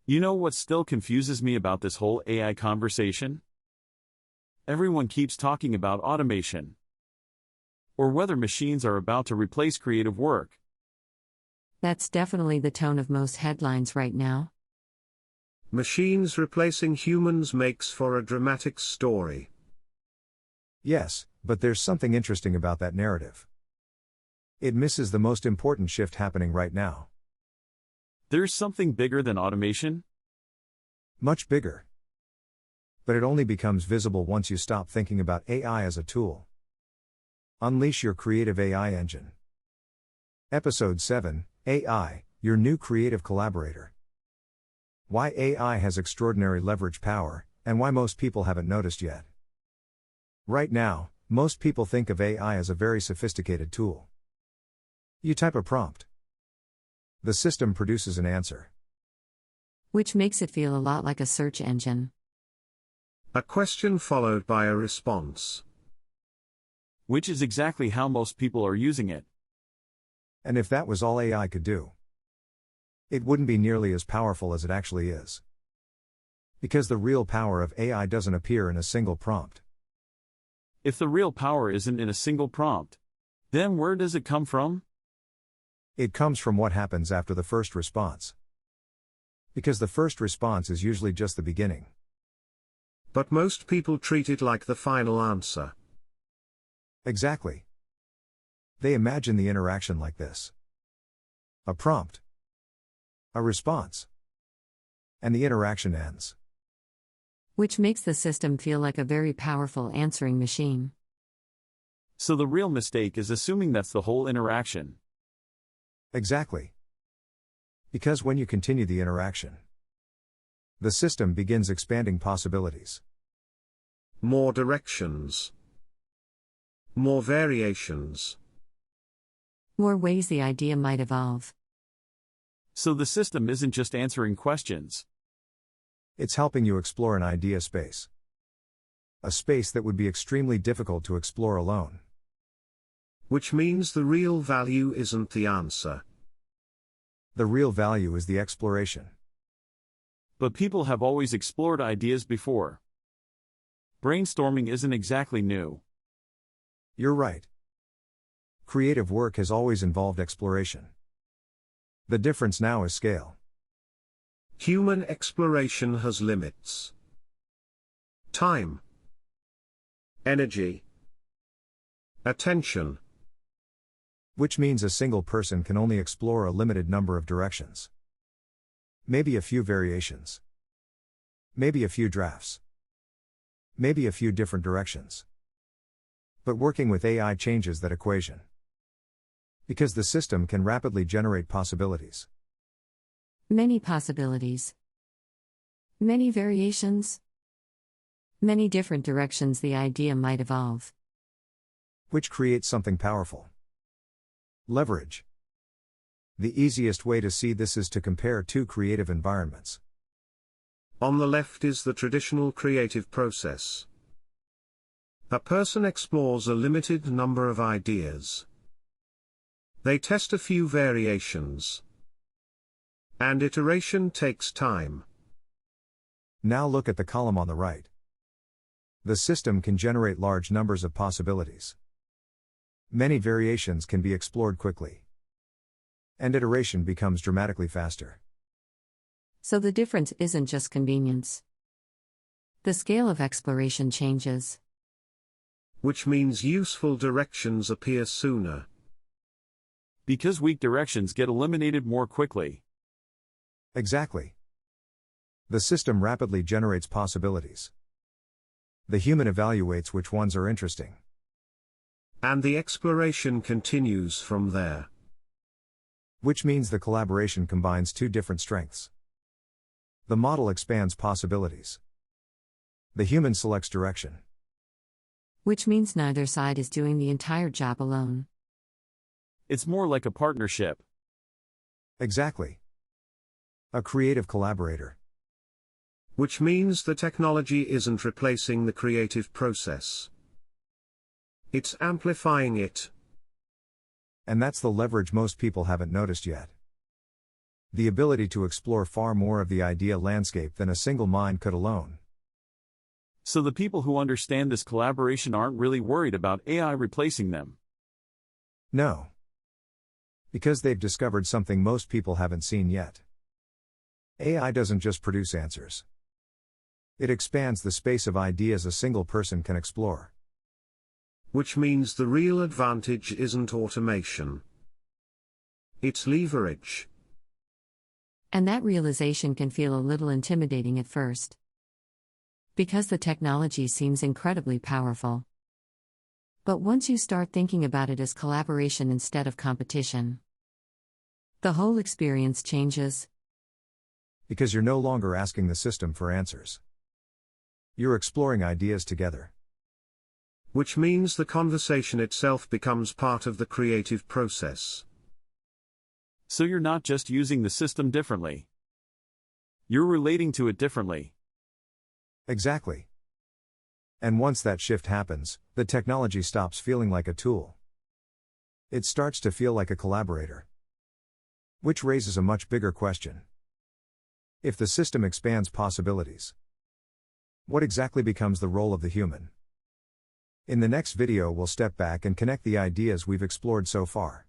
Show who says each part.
Speaker 1: You know what still confuses me about this whole AI conversation? Everyone keeps talking about automation, or whether machines are about to replace creative work.
Speaker 2: That's definitely the tone of most headlines right now.
Speaker 3: Machines replacing humans makes for a dramatic story.
Speaker 4: Yes, but there's something interesting about that narrative. It misses the most important shift happening right now.
Speaker 1: There's something bigger than automation?
Speaker 4: Much bigger. But it only becomes visible once you stop thinking about AI as a tool. Unleash your creative AI engine. Episode 7, AI, your new creative collaborator. Why AI has extraordinary leverage power, and why most people haven't noticed yet. Right now, most people think of AI as a very sophisticated tool. You type a prompt. The system produces an answer.
Speaker 2: Which makes it feel a lot like a search engine.
Speaker 3: A question followed by a response.
Speaker 1: Which is exactly how most people are using it.
Speaker 4: And if that was all AI could do, it wouldn't be nearly as powerful as it actually is. Because the real power of AI doesn't appear in a single prompt.
Speaker 1: If the real power isn't in a single prompt, then where does it come from?
Speaker 4: It comes from what happens after the first response. Because the first response is usually just the beginning.
Speaker 3: But most people treat it like the final answer.
Speaker 4: Exactly. They imagine the interaction like this: a prompt, a response, and the interaction ends.
Speaker 2: Which makes the system feel like a very powerful answering machine.
Speaker 1: So the real mistake is assuming that's the whole interaction.
Speaker 4: Exactly. Because when you continue the interaction, the system begins expanding possibilities.
Speaker 3: More directions. More variations.
Speaker 2: More ways the idea might evolve.
Speaker 1: So the system isn't just answering questions.
Speaker 4: It's helping you explore an idea space. A space that would be extremely difficult to explore alone.
Speaker 3: Which means the real value isn't the answer.
Speaker 4: The real value is the exploration.
Speaker 1: But people have always explored ideas before. Brainstorming isn't exactly new.
Speaker 4: You're right. Creative work has always involved exploration. The difference now is scale.
Speaker 3: Human exploration has limits. Time. Energy. Attention.
Speaker 4: Which means a single person can only explore a limited number of directions. Maybe a few variations. Maybe a few drafts. Maybe a few different directions. But working with AI changes that equation. Because the system can rapidly generate possibilities.
Speaker 2: Many possibilities. Many variations. Many different directions the idea might evolve.
Speaker 4: Which creates something powerful. Leverage. The easiest way to see this is to compare two creative environments.
Speaker 3: On the left is the traditional creative process. A person explores a limited number of ideas. They test a few variations. And iteration takes time.
Speaker 4: Now look at the column on the right. The system can generate large numbers of possibilities. Many variations can be explored quickly. And iteration becomes dramatically faster.
Speaker 2: So the difference isn't just convenience. The scale of exploration changes.
Speaker 3: Which means useful directions appear sooner.
Speaker 1: Because weak directions get eliminated more quickly.
Speaker 4: Exactly. The system rapidly generates possibilities. The human evaluates which ones are interesting.
Speaker 3: And the exploration continues from there.
Speaker 4: Which means the collaboration combines two different strengths. The model expands possibilities. The human selects direction.
Speaker 2: Which means neither side is doing the entire job alone.
Speaker 1: It's more like a partnership.
Speaker 4: Exactly. A creative collaborator.
Speaker 3: Which means the technology isn't replacing the creative process. It's amplifying it.
Speaker 4: And that's the leverage most people haven't noticed yet. The ability to explore far more of the idea landscape than a single mind could alone.
Speaker 1: So the people who understand this collaboration aren't really worried about AI replacing them.
Speaker 4: No. Because they've discovered something most people haven't seen yet. AI doesn't just produce answers. It expands the space of ideas a single person can explore.
Speaker 3: Which means the real advantage isn't automation. It's leverage.
Speaker 2: And that realization can feel a little intimidating at first. Because the technology seems incredibly powerful. But once you start thinking about it as collaboration instead of competition, the whole experience changes.
Speaker 4: Because you're no longer asking the system for answers. You're exploring ideas together.
Speaker 3: Which means the conversation itself becomes part of the creative process.
Speaker 1: So you're not just using the system differently. You're relating to it differently.
Speaker 4: Exactly. And once that shift happens, the technology stops feeling like a tool. It starts to feel like a collaborator. Which raises a much bigger question. If the system expands possibilities, what exactly becomes the role of the human? In the next video we'll step back and connect the ideas we've explored so far.